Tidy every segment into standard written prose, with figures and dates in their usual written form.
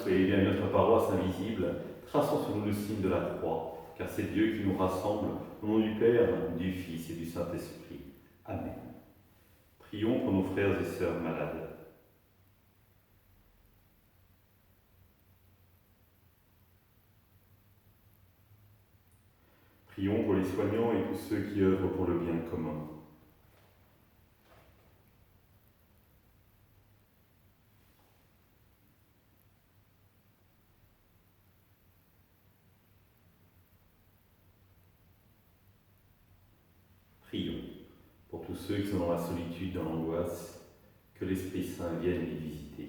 soyez bien notre paroisse invisible, traçons sur nous le signe de la croix, car c'est Dieu qui nous rassemble, au nom du Père, du Fils et du Saint-Esprit. Amen. Prions pour nos frères et sœurs malades. Prions pour les soignants et tous ceux qui œuvrent pour le bien commun. Prions pour tous ceux qui sont dans la solitude, dans l'angoisse, que l'Esprit Saint vienne les visiter.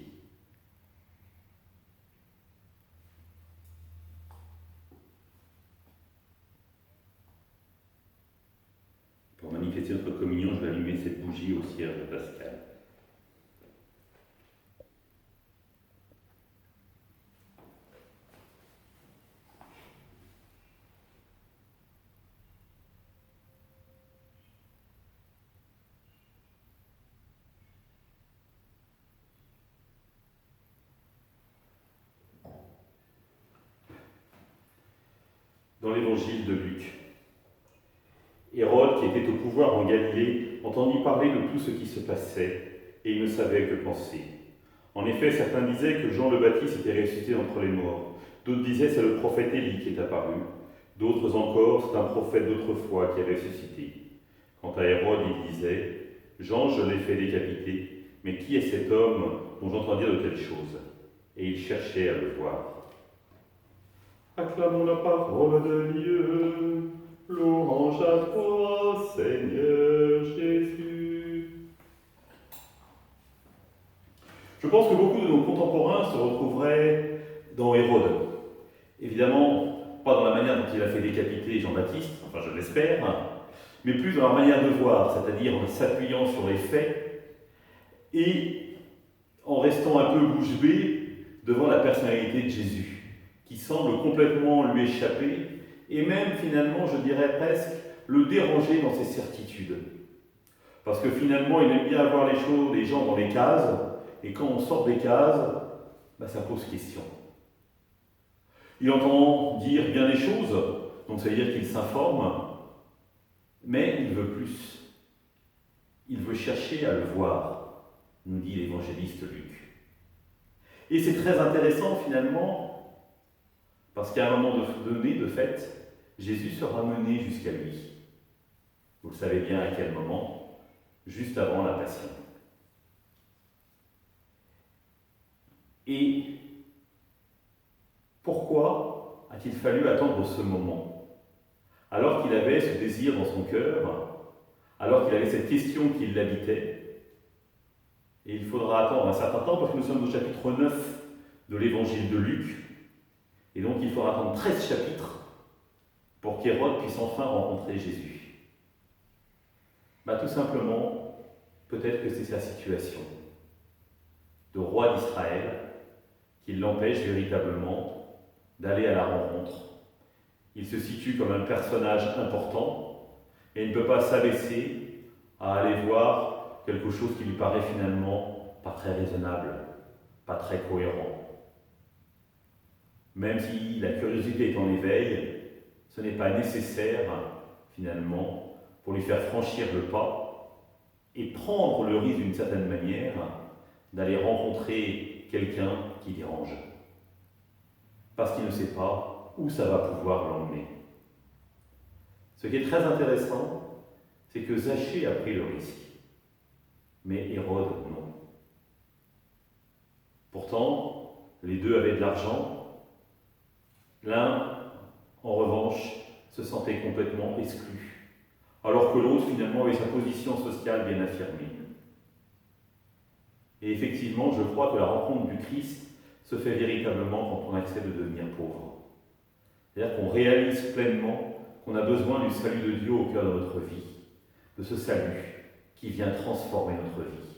Pour manifester notre communion, je vais allumer cette bougie au cierge de Pascal. Dans l'évangile de Luc, Hérode, qui était au pouvoir en Galilée, entendit parler de tout ce qui se passait, et il ne savait que penser. En effet, certains disaient que Jean le Baptiste était ressuscité d'entre les morts, d'autres disaient c'est le prophète Élie qui est apparu, d'autres encore c'est un prophète d'autrefois qui est ressuscité. Quant à Hérode, il disait « Jean, je l'ai fait décapiter, mais qui est cet homme dont j'entends dire de telles choses ?» Et il cherchait à le voir. Acclamons la parole de Dieu, louange à toi, Seigneur Jésus. Je pense que beaucoup de nos contemporains se retrouveraient dans Hérode. Évidemment, pas dans la manière dont il a fait décapiter Jean-Baptiste, enfin je l'espère, mais plus dans leur manière de voir, c'est-à-dire en s'appuyant sur les faits et en restant un peu bouche bée devant la personnalité de Jésus, qui semble complètement lui échapper, et même finalement, je dirais presque, le déranger dans ses certitudes. Parce que finalement, il aime bien avoir les gens dans les cases, et quand on sort des cases, ça pose question. Il entend dire bien des choses, donc ça veut dire qu'il s'informe, mais il veut plus. Il veut chercher à le voir, nous dit l'évangéliste Luc. Et c'est très intéressant finalement, parce qu'à un moment donné, de fait, Jésus sera mené jusqu'à lui. Vous le savez bien à quel moment, juste avant la Passion. Et pourquoi a-t-il fallu attendre ce moment? Alors qu'il avait ce désir dans son cœur, alors qu'il avait cette question qui l'habitait, et il faudra attendre un certain temps, parce que nous sommes au chapitre 9 de l'évangile de Luc, et donc il faudra attendre 13 chapitres pour qu'Hérode puisse enfin rencontrer Jésus. Tout simplement, peut-être que c'est sa situation de roi d'Israël qui l'empêche véritablement d'aller à la rencontre. Il se situe comme un personnage important et il ne peut pas s'abaisser à aller voir quelque chose qui lui paraît finalement pas très raisonnable, pas très cohérent. Même si la curiosité est en éveil, ce n'est pas nécessaire, finalement, pour lui faire franchir le pas et prendre le risque d'une certaine manière d'aller rencontrer quelqu'un qui dérange. Parce qu'il ne sait pas où ça va pouvoir l'emmener. Ce qui est très intéressant, c'est que Zachée a pris le risque, mais Hérode non. Pourtant, les deux avaient de l'argent. L'un, en revanche, se sentait complètement exclu, alors que l'autre, finalement, avait sa position sociale bien affirmée. Et effectivement, je crois que la rencontre du Christ se fait véritablement quand on accepte de devenir pauvre. C'est-à-dire qu'on réalise pleinement qu'on a besoin du salut de Dieu au cœur de notre vie, de ce salut qui vient transformer notre vie.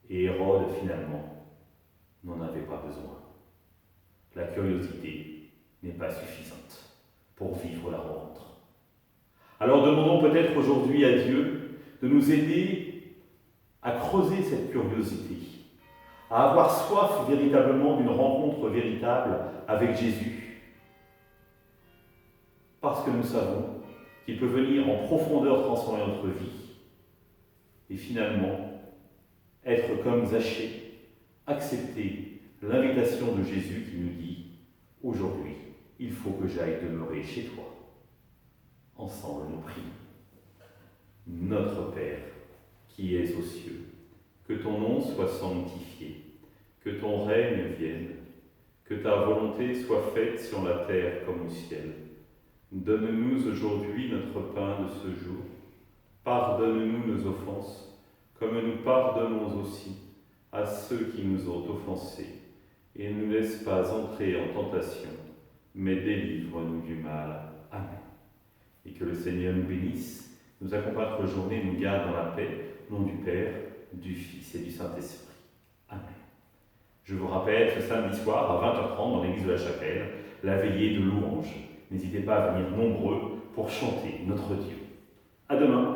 Et Hérode, finalement, n'en avait pas besoin. La curiosité n'est pas suffisante pour vivre la rencontre. Alors demandons peut-être aujourd'hui à Dieu de nous aider à creuser cette curiosité, à avoir soif véritablement d'une rencontre véritable avec Jésus. Parce que nous savons qu'il peut venir en profondeur transformer notre vie et finalement être comme Zachée, accepter l'invitation de Jésus qui nous dit « Aujourd'hui, il faut que j'aille demeurer chez toi. » Ensemble, nous prions. Notre Père, qui es aux cieux, que ton nom soit sanctifié, que ton règne vienne, que ta volonté soit faite sur la terre comme au ciel. Donne-nous aujourd'hui notre pain de ce jour. Pardonne-nous nos offenses, comme nous pardonnons aussi à ceux qui nous ont offensés. Et ne nous laisse pas entrer en tentation, mais délivre-nous du mal. Amen. Et que le Seigneur nous bénisse, nous accompagne notre journée, nous garde dans la paix, au nom du Père, du Fils et du Saint-Esprit. Amen. Je vous rappelle ce samedi soir à 20h30 dans l'église de la Chapelle, la veillée de louange. N'hésitez pas à venir nombreux pour chanter notre Dieu. À demain.